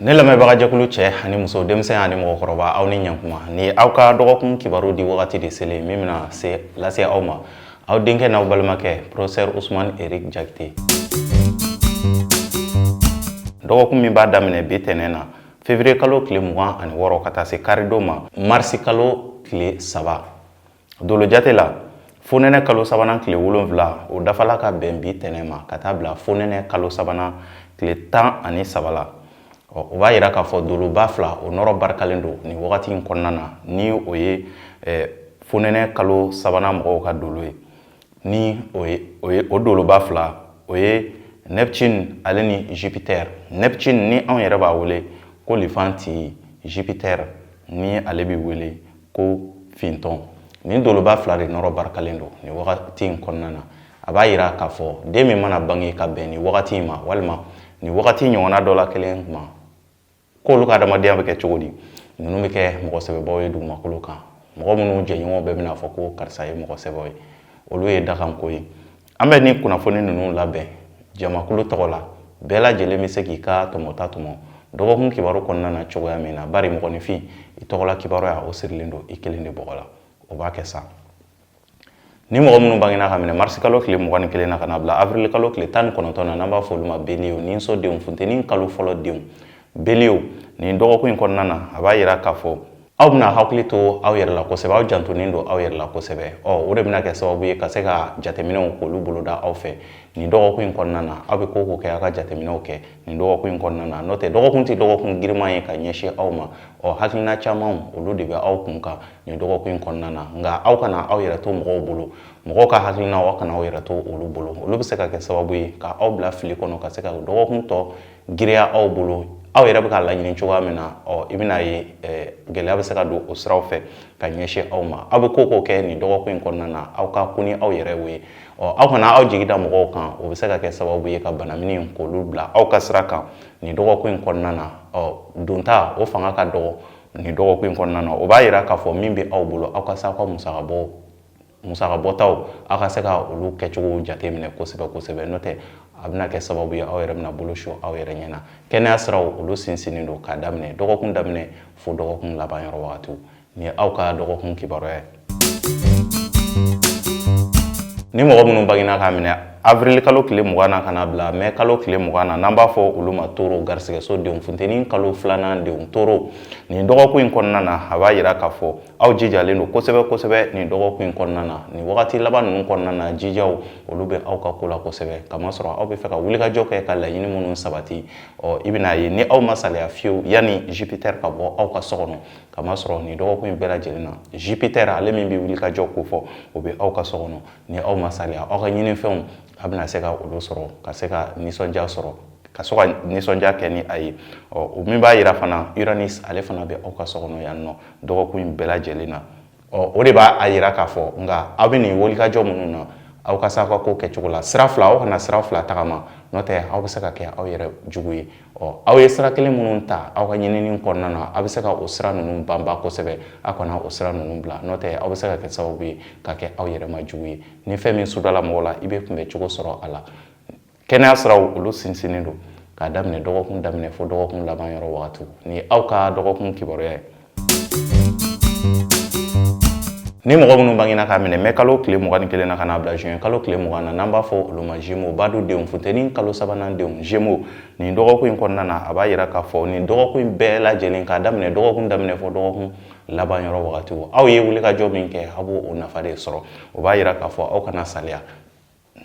Ne lamɛnbaga jɛkulu cɛ ani muso denmisɛn ani mɔgɔkɔrɔba aw ni ɲankuma ni aw ka dɔgɔkun kibaru di wagati de selen min bɛna lase aw ma aw denkɛ n'aw balimakɛ professeur Ousmane Eric Jakite. Dɔgɔkun min b'a daminɛ bi tɛnɛn na février kalo tile 26 ka taa se karidon ma mars kalo tile 3. Dolo jate la fonɛnɛ kalo sabanan tile 7 o dafala ka bɛn bi tɛnɛn ma ka taa bila fonɛnɛ kalo sabanan tile 13 la. O b'a yira k'a fɔ doloba fila o nɔrɔ barikalen don ni wagati in kɔnɔna na ni o ye fonɛnɛ kalo sabanan mɔgɔw ka dolo ye. Ni o doloba fila o ye Neptune ale ni Jupiter. Neptune ni anw yɛrɛ b'a wele ko lifanti, Jupiter ni ale bɛ wele ko fintɔn. Ni doloba fila de nɔrɔ barikalen don ni wagati in kɔnɔna na. A b'a yira k'a fɔ den min mana bange ka bɛn ni wagati in ma walima ni wagati ɲɔgɔnna dɔ la kelen ma k'olu ka adamadenya bɛ kɛ cogo di. Ninnu bɛ kɛ mɔgɔ sɛbɛbaw ye dugumakolo kan. Mɔgɔ minnu jɛɲɔgɔnw bɛɛ bɛna fɔ ko karisa ye mɔgɔ sɛbɛw ye. Olu ye dakanko ye. An bɛ ni kunnafoni ninnu labɛn jamakulu tɔgɔ la. Bɛɛ lajɛlen bɛ se k'i ka tɔmɔta tɔmɔ dɔgɔkun kibaru kɔnɔna na cogoya min na. Bari mɔgɔninfin i tɔgɔla kibaruya o sirilen don i kelen de bɔgɔ la. O b'a kɛ sa. Ni mɔgɔ minnu bangena ka minɛ mars kalo tile 21 na ka na bila avril kalo tile 19 na n'an b'a fɔ olu ma Bélier ni sodenw funteni kalo fɔlɔ denw. Bélier nin dɔgɔkun in kɔnɔna na a b'a yira k'a fɔ aw bɛna hakili to aw yɛrɛ la kosɛbɛ, aw jantonen don aw yɛrɛ la kosɛbɛ. O de bɛna kɛ sababu ye ka se ka jateminɛw k'olu boloda aw fɛ. Nin dɔgɔkun in kɔnɔna na aw bɛ ko kɛ aw ka jateminɛw kɛ nin dɔgɔkun in kɔnɔna na. N'o tɛ dɔgɔkun tɛ dɔgɔkun giriman ye ka ɲɛsin aw ma. Hakilina caman olu de bɛ aw kun kan nin dɔgɔkun in kɔnɔna na. Nka aw kana aw yɛrɛ to mɔgɔw bolo. Mɔgɔw ka hakilinaw aw kana aw yɛrɛ to olu bolo. Olu bɛ se ka kɛ sababu ye ka aw bila fili kɔnɔ ka se ka dɔgɔkun tɔ giriya aw bolo. Aw yɛrɛ bɛ ka laɲini cogoya min na i bɛna ye gɛlɛya bɛ se ka don o siraw fɛ ka ɲɛsin aw ma. Aw bɛ ko kɛ nin dɔgɔkun in kɔnɔna na aw ka kun ni aw yɛrɛ ye. Aw kana aw jigi da mɔgɔw kan o bɛ se ka kɛ sababu ye ka banamini k'olu bila aw ka sira kan nin dɔgɔkun in kɔnɔna na. Donta o fanga ka dɔgɔ nin dɔgɔkun in kɔnɔna na. O b'a yira k'a fɔ min bɛ aw bolo aw ka se aw ka musaka bɔtaw aw ka se ka olu kɛcogo jateminɛ kosɛbɛ kosɛbɛ. N'o tɛ a bɛna kɛ sababu ye aw yɛrɛ bɛna bolo su aw yɛrɛ ɲɛna. Kɛnɛya siraw olu sinsinnen don k'a daminɛ dɔgɔkun daminɛ fo dɔgɔkun laban yɔrɔ wagatiw. Ni aw ka dɔgɔkun kibaruya ye. Ni mɔgɔ minnu bangena ka minɛ avril kalo tile 20 na ka na bila mai kalo tile 20 na n'an b'a fɔ olu ma toro garisɛgɛso denw funteni kalo 2nan denw toro. Nin dɔgɔkun in kɔnɔna na a b'a yira k'a fɔ aw jijalen don kosɛbɛ kosɛbɛ nin dɔgɔkun in kɔnɔna na. Nin wagati laban ninnu kɔnɔna na jijaw olu bɛ aw ka ko la kosɛbɛ. Kamasɔrɔ aw bɛ fɛ ka wulikajɔ kɛ ka laɲini minnu sabati. I bɛna ye ni aw ma saliya fiyewu yanni Jupiter ka bɔ aw ka so kɔnɔ. Kamasɔrɔ nin dɔgɔkun in bɛɛ lajɛlen na Jupiter ale min bɛ wulikajɔ ko fɔ o bɛ aw ka so kɔnɔ. Ni aw ma saliya aw ka ɲinifɛnw a bɛna se ka olu sɔrɔ ka se ka nisɔndiya sɔrɔ ka so ka nisɔndiya kɛ ni a ye. O min b'a yira fana Uranus ale fana bɛ aw ka so kɔnɔ yan nɔ dɔgɔkun in bɛɛ lajɛlen na. O de b'a yira k'a fɔ nka aw bɛ nin wulikajɔ minnu na aw ka se aw ka ko kɛcogo la. Sira fila aw kana sira fila tagama n'o tɛ aw bɛ se ka kɛ aw yɛrɛ jugu ye. Aw ye sira kelen minnu ta aw ka ɲinini kɔnɔna na aw bɛ se ka o sira ninnu banba kosɛbɛ. Aw kana o sira ninnu bila n'o tɛ aw bɛ se ka kɛ sababu ye ka kɛ aw yɛrɛ ma jugu ye. Ni fɛn min sudala mɔgɔ la i bɛ kunbɛ cogo sɔrɔ a la. Kɛnɛya siraw olu sinsinnen don k'a daminɛ dɔgɔkun daminɛ fo dɔgɔkun laban yɔrɔ wagatiw. Ni aw ka dɔgɔkun kibaruya ye. Ni mɔgɔ minnu bangena ka minɛ mai kalo tile 21 na ka na bila juin kalo tile 20 na n'an b'a fɔ olu ma Gémeaux badudenw funteni kalo sabanan denw Gémeaux. Nin dɔgɔkun in kɔnɔna na a b'a yira k'a fɔ nin dɔgɔkun in bɛɛ lajɛlen k'a daminɛ dɔgɔkun daminɛ fo dɔgɔkun laban yɔrɔ wagatiw. Aw ye wulikajɔ min kɛ aw b'o o nafa de sɔrɔ. O b'a yira k'a fɔ aw kana saliya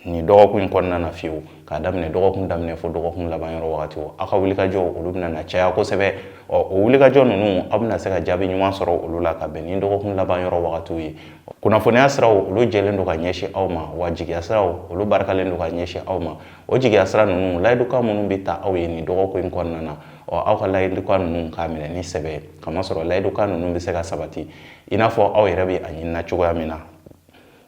nin dɔgɔkun in kɔnɔna na fiyewu k'a daminɛ dɔgɔkun daminɛ fo dɔgɔkun laban yɔrɔ wagatiw. Aw ka wulikajɔ olu bɛna na caya kosɛbɛ. O wulikajɔ ninnu aw bɛna se ka jaabi ɲuman sɔrɔ olu la ka bɛn ni dɔgɔkun laban yɔrɔ wagatiw ye. Kunnafoniya siraw olu jɛlen don ka ɲɛsin aw ma wa jigiya siraw olu barikalen don ka ɲɛsin aw ma. O jigiya sira ninnu layidukan minnu bɛ ta aw ye nin dɔgɔkun in kɔnɔna na aw ka layidukan ninnu k'a minɛ ni sɛbɛ ye. Kamasɔrɔ layidukan ninnu bɛ se ka sabati i n'a fɔ aw yɛrɛ bɛ a ɲinina cogoya min na.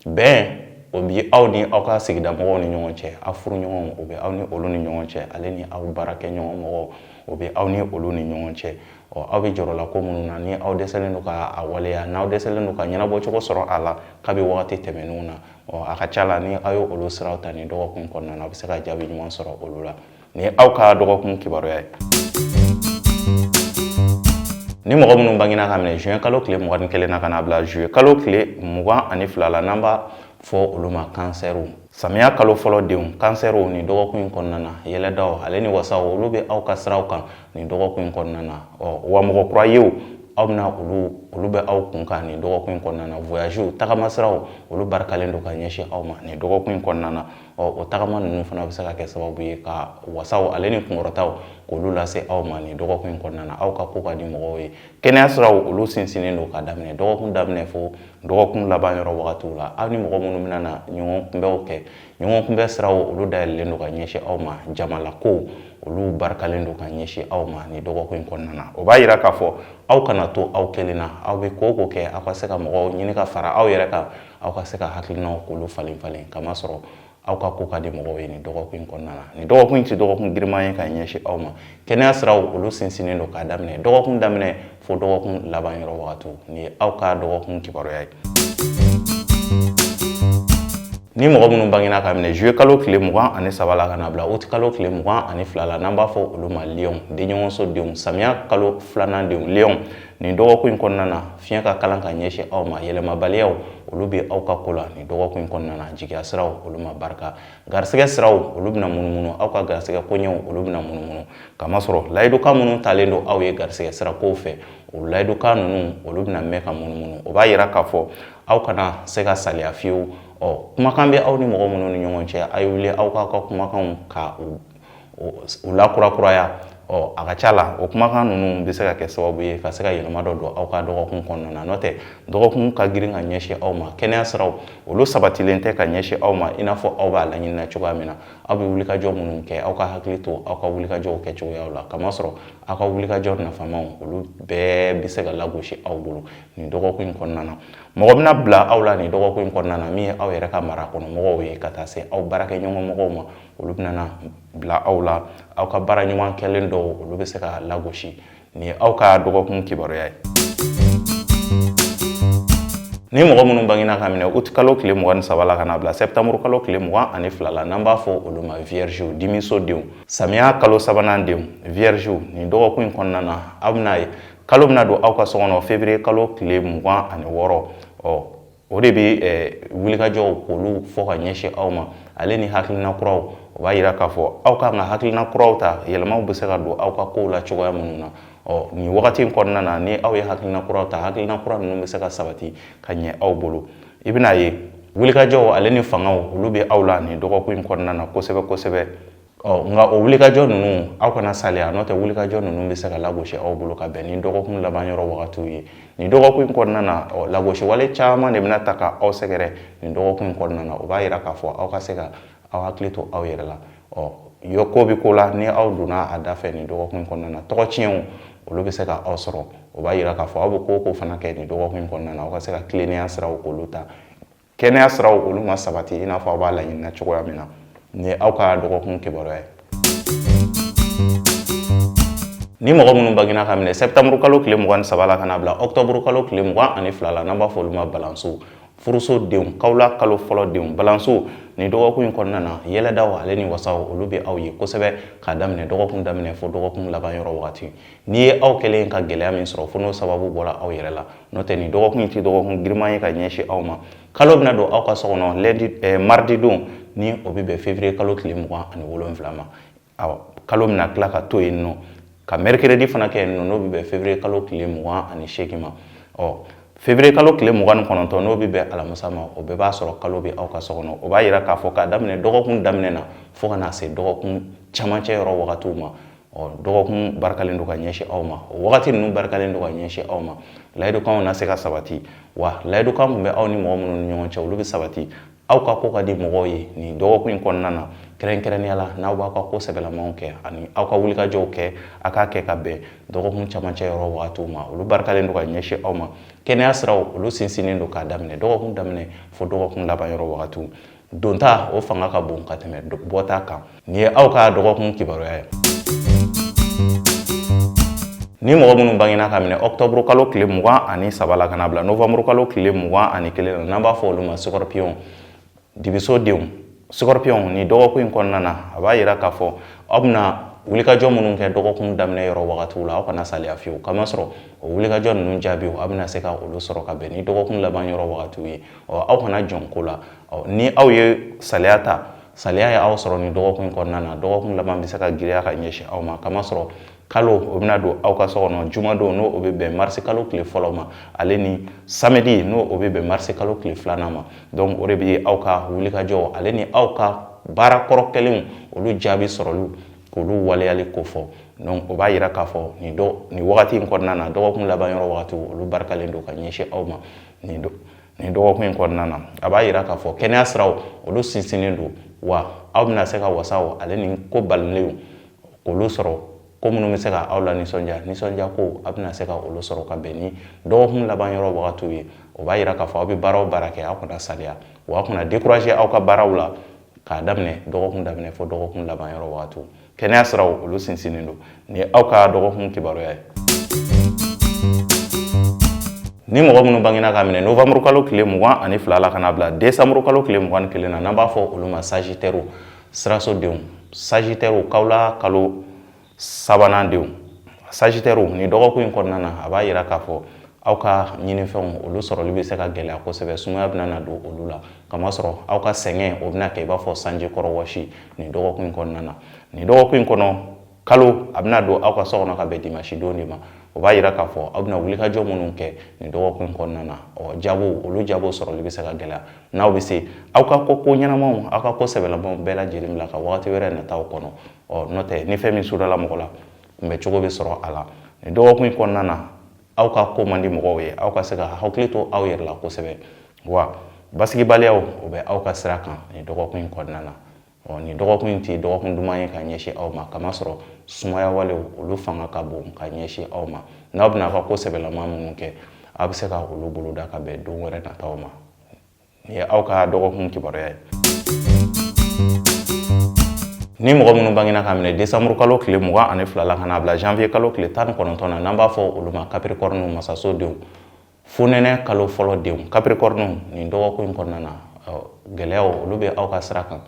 Bɛn o bi aw ni aw ka sigida mɔgɔw ni ɲɔgɔn cɛ. Aw furuɲɔgɔnw o bɛ aw ni olu ni ɲɔgɔn cɛ. Ale ni aw baarakɛɲɔgɔn mɔgɔw o bɛ aw ni olu ni ɲɔgɔn cɛ. Aw bɛ jɔrɔla ko minnu na ni aw dɛsɛlen don k'a waleya n'aw dɛsɛlen don ka ɲɛnabɔ cogo sɔrɔ a la kabi wagati tɛmɛnenw na. A ka ca la ni aw ye olu siraw ta nin dɔgɔkun kɔnɔna na aw bɛ se ka jaabi ɲuman sɔrɔ olu la. Ni aw ka dɔgɔkun kibaruya ye. ni mɔgɔ minnu bangina ka minɛ juin kalo tile 21 na ka na bila juillet kalo tile 22 la n'an b'a fɔ olu ma kansɛriw. Samiya kalo fɔlɔ denw kansɛriw ni dɔgɔkun in kɔnɔna na yɛlɛdaw ale ni wasaw olu bɛ aw ka siraw kan ni dɔgɔkun in kɔnɔna na. Wa mɔgɔ kura yew aw bɛna olu bɛ aw kun kan ni dɔgɔkun in kɔnɔna na. Voyagew tagama siraw olu barikalen don ka ɲɛsin aw ma ni dɔgɔkun in kɔnɔna na. O tagama ninnu fana bɛ se ka kɛ sababu ye ka wasaw ale ni kunkɔrɔtaw k'olu lase aw ma ni dɔgɔkun in kɔnɔna na. Aw ka ko ka di mɔgɔw ye. Kɛnɛya siraw olu sinsinnen don ka daminɛ dɔgɔkun daminɛ fo dɔgɔkun laban yɔrɔ wagatiw la. Aw ni mɔgɔ minnu bɛna na ɲɔgɔn kunbɛnw kɛ ɲɔgɔn kunbɛn siraw olu dayɛlɛlen don ka ɲɛsin aw ma. Jamalako olu barikalen don ka ɲɛsin aw ma ni dɔgɔkun in kɔnɔna na. O b'a yira k'a fɔ aw kana to aw kelen na. Aw bɛ ko o ko kɛ aw ka se ka mɔgɔw ɲini ka fara aw yɛrɛ kan. Aw ka se ka hakilinaw k'olu falen falen kamasɔrɔ aw ka ko ka di mɔgɔw ye ni dɔgɔkun in kɔnɔna na. Ni dɔgɔkun in tɛ dɔgɔkun giriman ye ka ɲɛsin aw ma. Kɛnɛya siraw olu sinsinnen don k'a daminɛ dɔgɔkun daminɛ fo dɔgɔkun laban yɔrɔ wagatiw. Ni aw ka dɔgɔkun kibaruya ye. Ni mɔgɔ minnu bangina ka minɛ juillet kalo tile 23 la ka na bila août kalo tile 22 la n'an b'a fɔ olu ma lion denɲɔgɔnso denw samiya kalo 2nan denw lion ni dɔgɔkun in kɔnɔna na fiɲɛ ka kalan ka ɲɛsin aw ma yɛlɛmabaliyaw olu bɛ aw ka ko la ni dɔgɔkun in kɔnɔna na jigiya siraw olu ma barika garisɛgɛ siraw olu bɛna munumunu aw ka garisɛgɛ koɲɛw olu bɛna munumunu kamasɔrɔ layidukan minnu talen don aw ye garisɛgɛ sirakow fɛ o layidukan ninnu olu bɛna mɛn ka munumunu o b'a yira k'a fɔ aw kana se ka saliya fiyewu. Kumakan bɛ aw ni mɔgɔ minnu ni ɲɔgɔn cɛ a ye wuli aw ka kumakanw ka u lakurakuraya a ka ca la o kumakan ninnu bɛ se ka kɛ sababu ye ka se ka yɛlɛma dɔ don aw ka dɔgɔkun kɔnɔna na n'o tɛ dɔgɔkun ka girin ka ɲɛsin aw ma kɛnɛya siraw olu sabatilen tɛ ka ɲɛsin aw ma i n'a fɔ aw b'a laɲinina cogoya min na aw bɛ wulikajɔ minnu kɛ aw ka hakili to aw ka wulikajɔw kɛ cogoyaw la kamasɔrɔ aw ka wulikajɔ nafamaw olu bɛɛ bɛ se ka lagosi aw bolo nin dɔgɔkun in kɔnɔna na mɔgɔ bɛna bila aw la nin dɔgɔkun in kɔnɔna na min ye aw yɛrɛ ka mara kɔnɔ mɔgɔw ye ka taa se aw baarakɛɲɔgɔn mɔgɔw ma olu bɛna bila aw la aw ka baara ɲuman kɛlen dɔw olu bɛ se ka lagosi nin ye aw ka dɔgɔkun kibaruya ye. Ni mɔgɔ minnu bangina ka minɛ août kalo tile 23 la ka na bila septembre kalo tile 22 la n'an b'a fɔ olu ma viergew dimiso denw samiya kalo 3nan denw viergew nin dɔgɔkun in kɔnɔna na aw bɛna ye kalo bɛna don aw ka so kɔnɔ février kalo tile 26 o de bɛ wulikajɔw k'olu fɔ ka ɲɛsin aw ma ale ni hakilina kuraw o b'a yira k'a fɔ aw kan ka hakilina kuraw ta yɛlɛmaw bɛ se ka don aw ka kow la cogoya minnu na nin wagati in kɔnɔna na ni aw ye hakilina kuraw ta hakilina kura ninnu bɛ se ka sabati ka ɲɛ aw bolo i bɛna ye wulikajɔw ale ni fangaw olu bɛ aw la nin dɔgɔkun in kɔnɔna na kosɛbɛ kosɛbɛ nka o wulikajɔ ninnu aw kana saliya n'o tɛ wulikajɔ ninnu bɛ se ka lagosi aw bolo ka bɛn ni dɔgɔkun laban yɔrɔ wagatiw ye nin dɔgɔkun in kɔnɔna na lagosi wale caman de bɛna ta ka aw sɛgɛrɛ nin dɔgɔkun in kɔnɔna na o b'a yira k'a fɔ aw ka se ka aw hakili to aw yɛrɛ la ko bɛ ko la ni aw donna a da fɛ nin dɔgɔkun in kɔnɔna na tɔgɔ tiɲɛw olu bɛ se ka aw sɔrɔ o b'a yira k'a fɔ aw bɛ ko o ko fana kɛ nin dɔgɔkun in kɔnɔna na aw ka se ka tilennenya siraw k'olu ta kɛnɛya siraw olu ma sabati i n'a fɔ aw b'a laɲinina cogoya min na nin ye aw ka dɔgɔkun kibaruya ye. Ni mɔgɔ minnu bangina ka minɛ septembre kalo tile 23 la ka na bila octobre kalo tile 22 la n'an b'a fɔ olu ma balanso furuso denw kawla kalo fɔlɔ denw balanso ni dɔgɔkun in kɔnɔna na yɛlɛdaw ale ni wasaw olu bɛ aw ye kosɛbɛ ka daminɛ dɔgɔkun daminɛ fo dɔgɔkun laban yɔrɔ wagati n'i ye aw kɛlen ka gɛlɛya min sɔrɔ fo n'o sababu bɔra aw yɛrɛ la n'o tɛ nin dɔgɔkun in tɛ dɔgɔkun giriman ye ka ɲɛsin aw ma kalo bɛna don aw ka so kɔnɔ lundi mardi don ni o bɛ bɛn février kalo tile 27 ma kalo bɛna tila ka to yen nɔ ka mercredi fana kɛ yen nɔ n'o bɛ bɛn février kalo tile 28 ma février kalo tile 29 n'o bɛ bɛn alamisa ma o bɛɛ b'a sɔrɔ kalo bɛ aw ka so kɔnɔ o b'a yira k'a fɔ k'a daminɛ dɔgɔkun daminɛ na fo ka na se dɔgɔkun camancɛ yɔrɔ wagatiw ma dɔgɔkun barikalen don ka ɲɛsin aw ma o wagati ninnu barikalen don ka ɲɛsin aw ma layidukanw na se ka sabati wa layidukan min bɛ aw ni mɔgɔ minnu ni ɲɔgɔn cɛ olu bɛ sabati aw ka ko ka di mɔgɔw ye nin dɔgɔkun in kɔnɔna na kɛrɛnkɛrɛnnenya la n'aw b'a ka ko sɛbɛlamanw kɛ ani aw ka wulikajɔw kɛ a k'a kɛ ka bɛn dɔgɔkun camancɛ yɔrɔ wagatiw ma olu barikalen don ka ɲɛsin aw ma kɛnɛya siraw olu sinsinnen don k'a daminɛ dɔgɔkun daminɛ fo dɔgɔkun laban yɔrɔ wagatiw donta o fanga ka bon ka tɛmɛ bɔta kan nin ye aw ka dɔgɔkun kibaruya ye. Ni mɔgɔ minnu bangina ka minɛ octobre kalo tile 23 la ka na bila novembre kalo tile 21 la n'an b'a fɔ olu ma scorpion dibiso denw scorpion ni dɔgɔkun in kɔnɔna na a b'a yira k'a fɔ aw bɛna wulikajɔ minnu kɛ dɔgɔkun daminɛ yɔrɔ wagatiw la aw kana saliya fiyewu kamasɔrɔ o wulikajɔ ninnu jaabiw aw bɛna se ka olu sɔrɔ ka bɛn ni dɔgɔkun laban yɔrɔ wagatiw ye aw kana jɔn ko la ni aw ye saliya ta saliya ye aw sɔrɔ ni dɔgɔkun kɔnɔna na dɔgɔkun laban bɛ se ka giriya ka ɲɛsin aw ma kamasɔrɔ kalo o bɛna don aw ka so kɔnɔ jumadon n'o o bɛ bɛn marisi kalo tile fɔlɔ ma ale ni samedi n'o o bɛ bɛn marisi kalo tile filanan ma donc o de bɛ aw ka wulikajɔ ale ni aw ka baara kɔrɔ kɛlenw olu jaabi sɔrɔli k'olu waleyali ko fɔ donc o b'a yira k'a fɔ nin wagati in kɔnɔna na dɔgɔkun laban yɔrɔ wagati olu barikalen don ka ɲɛsin aw ma nin dɔgɔkun in kɔnɔna na a b'a yira k'a fɔ kɛnɛya siraw olu sinsinnen don wa aw bɛna se ka wasa ale ni ko balilenw k'olu sɔrɔ ko minnu bɛ se ka aw la nisɔndiya ko a bɛna se ka olu sɔrɔ ka bɛn ni dɔgɔkun laban yɔrɔ wagatiw ye o b'a yira k'a fɔ aw bɛ baara o baara kɛ aw kana saliya wa aw kana décourager aw ka baaraw la k'a daminɛ dɔgɔkun daminɛ fo dɔgɔkun laban yɔrɔ wagatiw kɛnɛya siraw olu sinsinnen don ni ye aw ka dɔgɔkun kibaruya ye ni mɔgɔ minnu bangena ka minɛ novembre kalo tile 22 la kana bila décembre kalo tile 21 na n'an b'a fɔ olu ma sagittaire sirasodenw sagittaire kawla kalo sabanan denw sagittaire ni dɔgɔkun in kɔnɔna na a b'a yira k'a fɔ aw ka ɲinifɛnw olu sɔrɔli bɛ se ka gɛlɛya kosɛbɛ sumaya bɛna na don olu la kamasɔrɔ aw ka sɛgɛn o bɛna kɛ i b'a fɔ sanji kɔrɔ wɔsi nin dɔgɔkun in kɔnɔna na nin dɔgɔkun in kɔnɔ kalo a bɛna don aw ka so kɔnɔ ka bɛn dimanche don de ma o b'a yira k'a fɔ aw bɛna wulikajɔ minnu kɛ nin dɔgɔkun in kɔnɔna na jago olu jago sɔrɔli bɛ se ka gɛlɛya n'aw bɛ se aw ka ko ɲɛnamaw aw ka ko sɛbɛlamanw bɛɛ lajɛlen bila ka wagati wɛrɛ nataw kɔnɔ n'o tɛ ni fɛn min sudala mɔgɔ la kunbɛ cogo bɛ sɔrɔ a la nin dɔgɔkun in kɔnɔna na aw ka ko man di mɔgɔw ye aw ka se ka hakili to aw yɛrɛ la kosɛbɛ wa basigibaliyaw o bɛ aw ka sira kan nin dɔgɔkun in kɔnɔna na nin dɔgɔkun in tɛ dɔgɔkun duman ye ka ɲɛsin aw ma kamasɔrɔ sumaya walew olu fanga ka bon ka ɲɛsin aw ma n'aw bɛna aw ka ko sɛbɛlaman minnu kɛ aw bɛ se ka olu boloda ka bɛn don wɛrɛ nataw ma nin ye aw ka dɔgɔkun kibaruya ye ni mɔgɔ minnu bangena ka minɛ décembre kalo tile 22 la kana bila janvier kalo tile 19 na n'an b'a fɔ olu ma capricorne masasodenw fonɛnɛ kalo fɔlɔ denw capricorne nin dɔgɔkun in kɔnɔna na gɛlɛyaw olu bɛ aw ka sira kan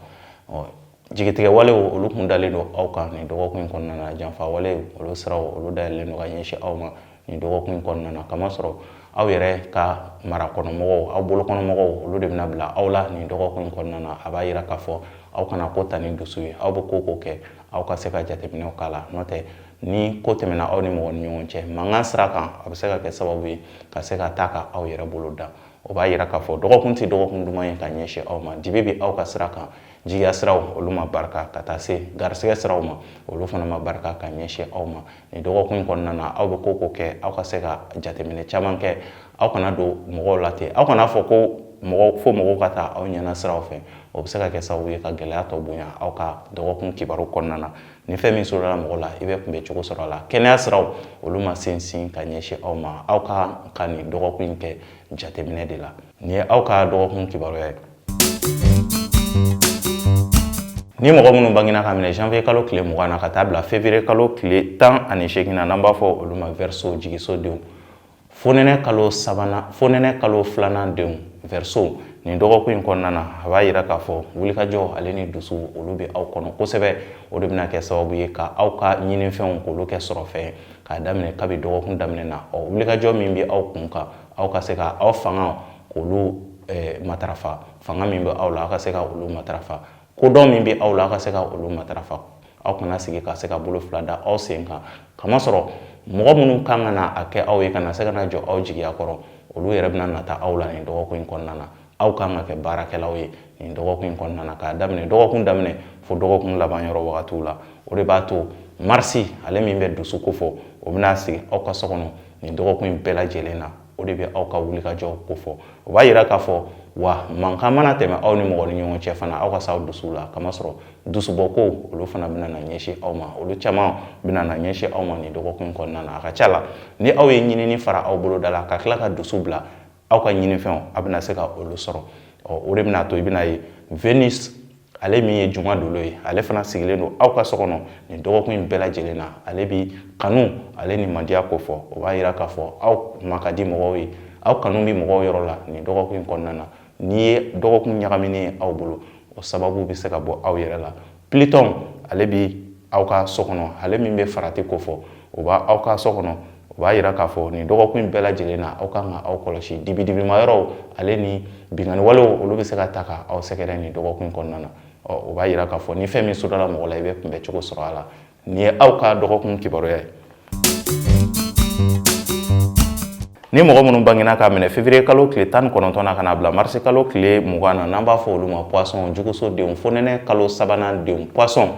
jigitigɛ walew olu kun dalen don aw kan nin dɔgɔkun in kɔnɔna na janfa walew olu siraw olu dayɛlɛlen don ka ɲɛsin aw ma nin dɔgɔkun in kɔnɔna na kamasɔrɔ aw yɛrɛ ka marakɔnɔmɔgɔw aw bolokɔnɔmɔgɔw olu de bɛna bila aw la nin dɔgɔkun in kɔnɔna na a b'a yira k'a fɔ aw kana ko ta ni dusu ye aw bɛ ko kɛ aw ka se ka jateminɛw k'a la n'o tɛ ni ko tɛmɛna aw ni mɔgɔ ni ɲɔgɔn cɛ mankan sira kan a bɛ se ka kɛ sababu ye ka se ka taa ka aw yɛrɛ bolo da o b'a yira k'a fɔ dɔgɔkun tɛ dɔgɔkun duman ye ka ɲɛsin aw ma dibi bɛ aw ka sira kan jigiya siraw olu ma barika ka taa se garisigɛ siraw ma olu fana ma barika ka ɲɛsin aw ma nin dɔgɔkun in kɔnɔna na aw bɛ ko kɛ aw ka se ka jateminɛ caman kɛ aw kana don mɔgɔw la ten aw kana fɔ ko fo mɔgɔw ka taa aw ɲɛna siraw fɛ o bɛ se ka kɛ sababu ye ka gɛlɛya tɔ bonya aw ka dɔgɔkun kibaru kɔnɔna na ni fɛn min sɔrɔla mɔgɔ la i bɛ kunbɛ cogo sɔrɔ a la kɛnɛya siraw olu ma sinsin ka ɲɛsin aw ma aw ka nin dɔgɔkun in kɛ jateminɛ de la nin ye aw ka dɔgɔkun kibaruya ye ni mɔgɔ minnu bangena ka minɛ janvier kalo tile 20 na ka taa bila février kalo tile 18 na n'an b'a fɔ olu ma verseau jigisodenw fonɛnɛ kalo 2nan denw verseau nin dɔgɔkun in kɔnɔna na a b'a yira k'a fɔ wulikajɔ ale ni dusu olu bɛ aw kɔnɔ kosɛbɛ o de bɛna kɛ sababu ye ka aw ka ɲinifɛnw k'olu kɛ sɔrɔ fɛn k'a daminɛ kabi dɔgɔkun daminɛ na wulikajɔ min bɛ aw kun kan aw ka se ka aw fanga k'olu matarafa fanga min bɛ aw la aw ka se ka olu matarafa kodɔn min bɛ aw la aw ka se ka olu matarafa aw kana sigi ka se ka bolo fila da aw sen kan kamasɔrɔ mɔgɔ minnu kan ka na a kɛ aw ye ka na se ka na jɔ aw jigiya kɔrɔ olu yɛrɛ bɛna nata aw la nin dɔgɔkun in kɔnɔna na aw kan ka kɛ baarakɛlaw ye nin dɔgɔkun in kɔnɔna na k'a daminɛ dɔgɔkun daminɛ fo dɔgɔkun laban yɔrɔ wagatiw la o de b'a to marisi ale min bɛ dusu ko fɔ o bɛna sigi aw ka so kɔnɔ nin dɔgɔkun in bɛɛ lajɛlen na o de bɛ aw ka wulikajɔ ko fɔ o b'a yira k'a fɔ wa mankan mana tɛmɛ aw ni mɔgɔ ni ɲɔgɔn cɛ fana aw ka se aw dusu la kamasɔrɔ dusubɔko olu fana bɛna na ɲɛsin aw ma olu caman bɛna na ɲɛsin aw ma nin dɔgɔkun in kɔnɔna na a ka ca la ni aw ye ɲinini fara aw boloda la ka tila ka dusu bila aw ka ɲinifɛnw a bɛna se ka olu sɔrɔ o de bɛna to i bɛna ye Venus ale min ye juma dolo ye ale fana sigilen don aw ka so kɔnɔ nin dɔgɔkun in bɛɛ lajɛlen na ale bi kanu ale ni mandiya ko fɔ o b'a yira k'a fɔ aw ma ka di mɔgɔw ye aw kanu bɛ mɔgɔw yɔrɔ la nin dɔgɔkun in kɔnɔna na n'i ye dɔgɔkun ɲagaminen ye aw bolo o sababu bɛ se ka bɔ aw yɛrɛ la Pluton ale bi aw ka so kɔnɔ ale min bɛ farati ko fɔ o b'a aw ka so kɔnɔ o b'a yira k'a fɔ nin dɔgɔkun bɛɛ lajɛlen na aw kan ka aw kɔlɔsi dibi-dibima yɔrɔw ale ni bingani walew olu bɛ se ka ta ka aw sɛgɛrɛ nin dɔgɔkun kɔnɔna na o b'a yira k'a fɔ ni fɛn min sodala mɔgɔ la i bɛ kunbɛ cogo sɔrɔ a la nin ye aw ka dɔgɔkun kibaruya ye. ni mɔgɔ minnu bangena k'a minɛ février kalo tile 19 na ka na bila mars kalo tile 20 na n'an b'a fɔ olu ma poisson jugusodenw fonɛnɛ kalo 3nan denw poisson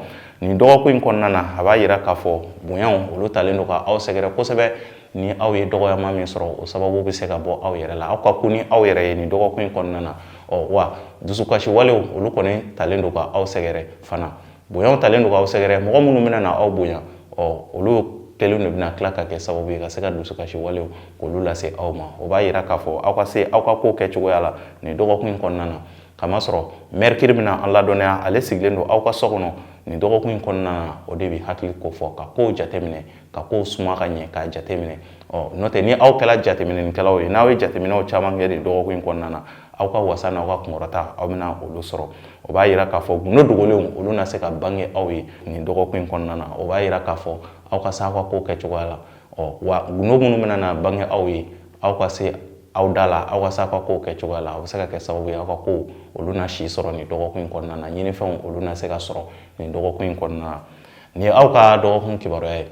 nin dɔgɔkun in kɔnɔna na a b'a yira k'a fɔ bonyaw olu talen don ka aw sɛgɛrɛ kosɛbɛ ni aw ye dɔgɔyama min sɔrɔ o sababu bɛ se ka bɔ aw yɛrɛ la aw ka ku ni aw yɛrɛ ye nin dɔgɔkun in kɔnɔna na wa dusukasi walew olu kɔni talen don ka aw sɛgɛrɛ fana bonyaw talen don ka aw sɛgɛrɛ mɔgɔ minnu bɛna na aw bonya olu kelen de bɛna tila ka kɛ sababu ye ka se ka dusukasi walew k'olu lase aw ma o b'a yira k'a fɔ aw ka se aw ka ko kɛcogoya la nin dɔgɔkun in kɔnɔna na kamasɔrɔ mercure bɛna an ladɔnniya ale sigilen don aw ka so kɔnɔ nin dɔgɔkun in kɔnɔna na o de bɛ hakili ko fɔ ka kow jateminɛ ka kow suma ka ɲɛ k'a jateminɛ n'o tɛ ni aw kɛla jateminɛlikɛlaw ye n'aw ye jateminɛw caman kɛ nin dɔgɔkun in kɔnɔna na aw ka wasa n'aw ka kunkɔrɔta aw bɛna olu sɔrɔ o b'a yira k'a fɔ gundo dogolenw olu na se ka bange aw ye nin dɔgɔkun in kɔnɔna na o b'a yira k'a fɔ aw ka se aw ka ko kɛcogoya la wa gundo minnu bɛna na bange aw ye aw ka se aw da la aw ka se aw ka ko kɛcogoya la a bɛ se ka kɛ sababu ye aw ka ko olu na si sɔrɔ nin dɔgɔkun in kɔnɔna na ɲinifɛnw olu na se ka sɔrɔ nin dɔgɔkun in kɔnɔna na nin ye aw ka dɔgɔkun kibaruya ye.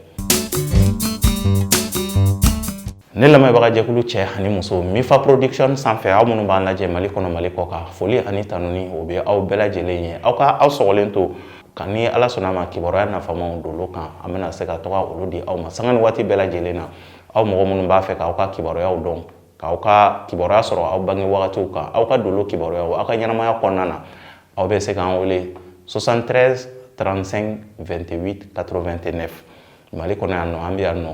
ne lamɛnbaga jɛkulu cɛ ani muso Mifa Production sanfɛ aw minnu b'an lajɛ Mali kɔnɔ Mali kɔ kan foli ani tanuni o bɛ aw bɛɛ lajɛlen ye aw ka aw sɔgɔlen to ka ni Ala sɔnna ma kibaruya nafamaw don kan an bɛna se ka taga olu di aw ma sanga ni waati bɛɛ lajɛlen na aw mɔgɔ minnu b'a fɛ k'aw ka kibaruyaw dɔn k'aw ka kibaruya sɔrɔ aw bange wagatiw kan aw ka dolo kibaruyaw aw ka ɲɛnamaya kɔnɔna na aw bɛ se k'an wele 73 35 28 89 Mali kɔnɔ yan nɔ an bɛ yan nɔ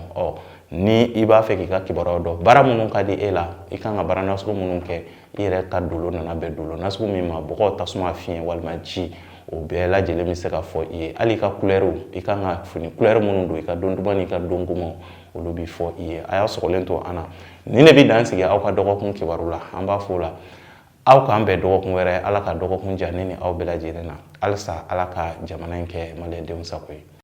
ni i b'a fɛ k'i ka kibaruyaw dɔn baara minnu ka di e la i kan ka baara nasugu minnu kɛ i yɛrɛ ka dolo nana bɛn dolo nasugu min ma bɔgɔ tasuma fiɲɛ walima ji o bɛɛ lajɛlen bɛ se ka fɔ i ye hali i ka couleur i kan ka fini couleur minnu don i ka don duman n'i ka don gomanw olu bɛ fɔ i ye a y'a sɔgɔlen to an na nin de bɛ dan sigi aw ka dɔgɔkun kibaru la an b'a fɔ o la aw k'an bɛn dɔgɔkun wɛrɛ ala ka dɔgɔkun diya ne ni aw bɛɛ lajɛlen na halisa ala ka jamana in kɛ maliyɛndenw sago ye.